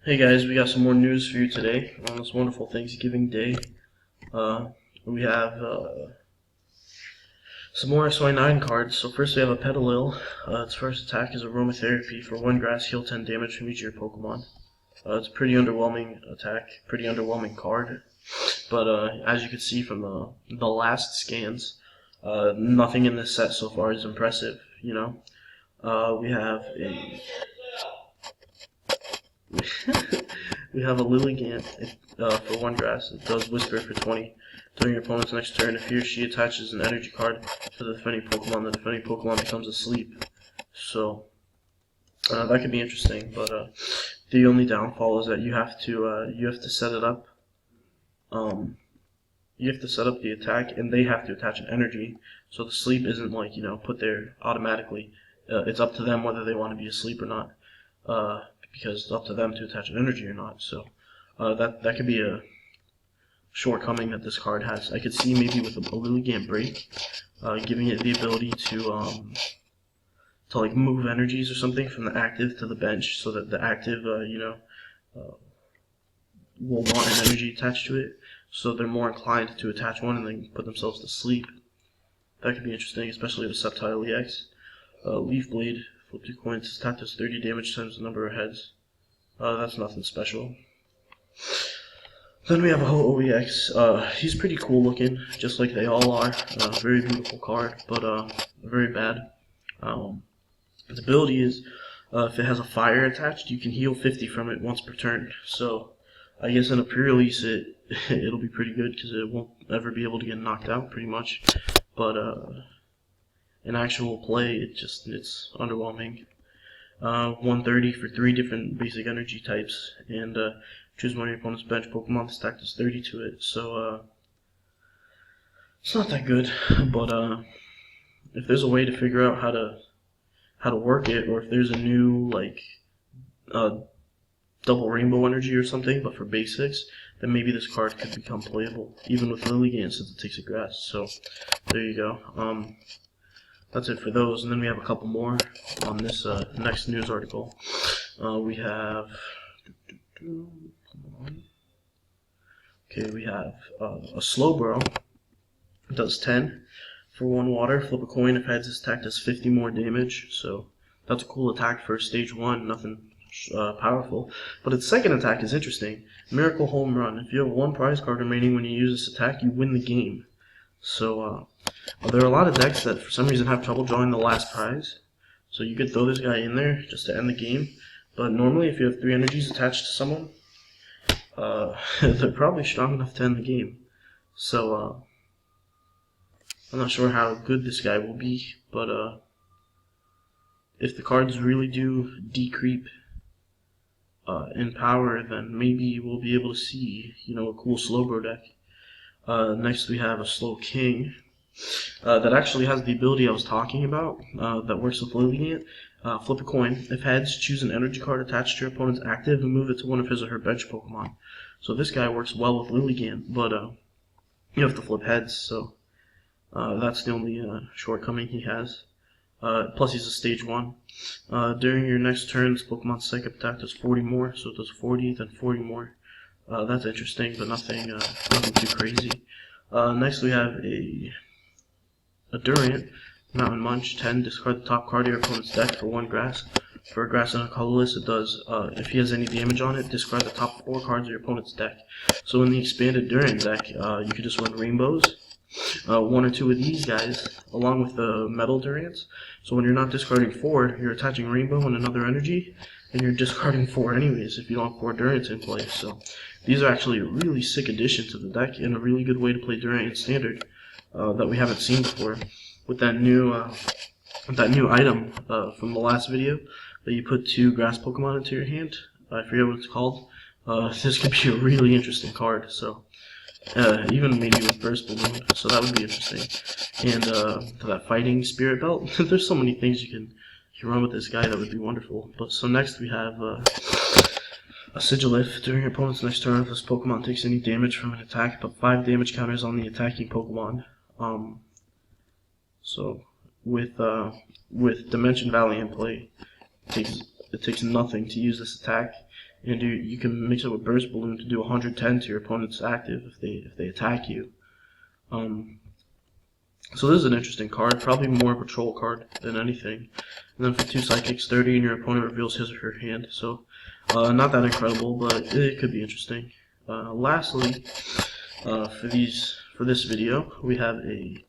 Hey guys, we got some more news for you today on this wonderful Thanksgiving Day. We have some more SY9 cards. So first we have a Petalil. Its first attack is Aromatherapy. For 1 grass, heal 10 damage from each of your Pokemon. It's a pretty underwhelming attack, pretty underwhelming card. But as you can see from the last scans, nothing in this set so far is impressive. You know, we have a we have a Lilligant for 1 grass. It does Whisper for 20. During your opponent's next turn, if he or she attaches an energy card to the defending Pokemon becomes asleep. So that could be interesting, but the only downfall is that you have to set it up. You have to set up the attack, and they have to attach an energy. So the sleep isn't like put there automatically. It's up to them whether they want to be asleep or not. Because it's up to them to attach an energy or not. So that could be a shortcoming that this card has. I could see maybe with a Lilligant Break, giving it the ability to like move energies or something from the active to the bench, so that the active will want an energy attached to it, so they're more inclined to attach one and then put themselves to sleep. That could be interesting, especially with Sceptile EX. Leaf Blade. Flip 2 coins, attack does 30 damage times the number of heads. That's nothing special. Then we have a Ho-Oh EX. He's pretty cool looking, just like they all are. Very beautiful card, but very bad. Its ability is, if it has a fire attached, you can heal 50 from it once per turn. So I guess in a pre-release it'll be pretty good, because it won't ever be able to get knocked out, pretty much. But in actual play, it's underwhelming. 130 for 3 different basic energy types, and choose one of your opponent's bench Pokemon. Stack does 30 to it, so it's not that good. But if there's a way to figure out how to work it, or if there's a new like double rainbow energy or something, but for basics, then maybe this card could become playable, even with Lilligant, since it takes a grass. So there you go. That's it for those, and then we have a couple more on this next news article. We have we have a Slowbro. It does 10 for 1 water. Flip a coin. If heads, this attack does 50 more damage. So that's a cool attack for stage 1. Nothing powerful, but its second attack is interesting. Miracle Home Run. If you have 1 prize card remaining when you use this attack, you win the game. So there are a lot of decks that for some reason have trouble drawing the last prize, so you could throw this guy in there just to end the game. But normally, if you have 3 energies attached to someone, they're probably strong enough to end the game. So I'm not sure how good this guy will be, but if the cards really do decreep in power, then maybe we'll be able to see a cool Slowbro deck. Next we have a Slow King that actually has the ability I was talking about, that works with Lilligant. Flip a coin. If heads, choose an energy card attached to your opponent's active and move it to one of his or her bench Pokemon. So this guy works well with Lilligant, but you have to flip heads, so that's the only shortcoming he has. Plus he's a stage 1. During your next turn, this Pokemon's psychic attack does 40 more, so it does 40, then 40 more. That's interesting, but nothing too crazy. Next we have a Durant, Mountain Munch, 10. Discard the top card of your opponent's deck for 1 grass. For a grass and a colorless, it does, if he has any damage on it, discard the top 4 cards of your opponent's deck. So in the expanded Durant deck, you could just run rainbows. 1 or 2 of these guys, along with the metal Durants. So when you're not discarding 4, you're attaching rainbow and another energy, and you're discarding 4 anyways if you don't have 4 Durants in play. So these are actually a really sick addition to the deck, and a really good way to play Durant in Standard that we haven't seen before. With that new item from the last video, that you put 2 grass Pokemon into your hand. I forget what it's called. This could be a really interesting card. So even maybe with Burst Balloon, so that would be interesting. And that Fighting Spirit Belt. There's so many things you can run with this guy that would be wonderful. But so next we have a Sigilif. During your opponent's next turn, if this Pokemon takes any damage from an attack, put 5 damage counters on the attacking Pokemon. So with Dimension Valley in play, it takes nothing to use this attack, and you can mix it with Burst Balloon to do 110 to your opponent's active if they attack you. So this is an interesting card, probably more of a troll card than anything. And then for 2 Psychics, 30, and your opponent reveals his or her hand. So not that incredible, but it could be interesting. Lastly, for this video, we have a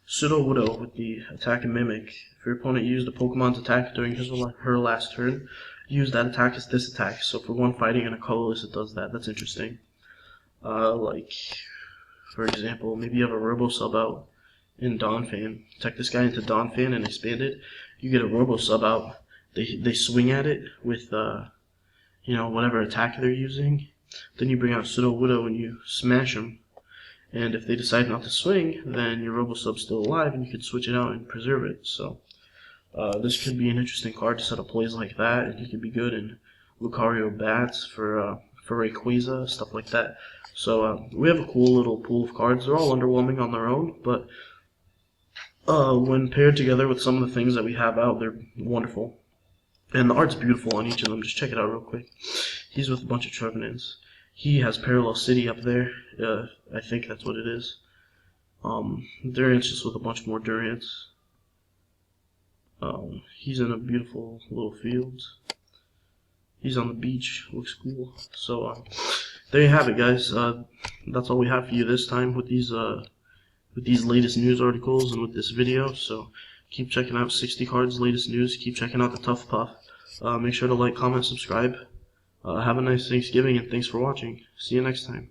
Sudowoodo with the attack and mimic. If your opponent used a Pokemon's attack during his or her last turn, use that attack as this attack. So for one fighting and a colorless, it does that. That's interesting. Like, for example, maybe you have a Robo Sub out in Donphan. Attack this guy into Donphan and expand it. You get a Robo Sub out. They swing at it with whatever attack they're using. Then you bring out Sudowoodo and you smash them. And if they decide not to swing, then your Robo Sub's still alive, and you can switch it out and preserve it. So this could be an interesting card to set up plays like that, and he could be good in Lucario Bats for Rayquaza, stuff like that. So we have a cool little pool of cards. They're all underwhelming on their own, but when paired together with some of the things that we have out, they're wonderful. And the art's beautiful on each of them. Just check it out real quick. He's with a bunch of Trevenants. He has Parallel City up there. I think that's what it is. Durant's just with a bunch more Durants. He's in a beautiful little field. He's on the beach. Looks cool. So there you have it, guys. That's all we have for you this time with these latest news articles and with this video. So keep checking out 60 Cards latest news. Keep checking out the Tuff Puff. Make sure to like, comment, subscribe. Have a nice Thanksgiving, and thanks for watching. See you next time.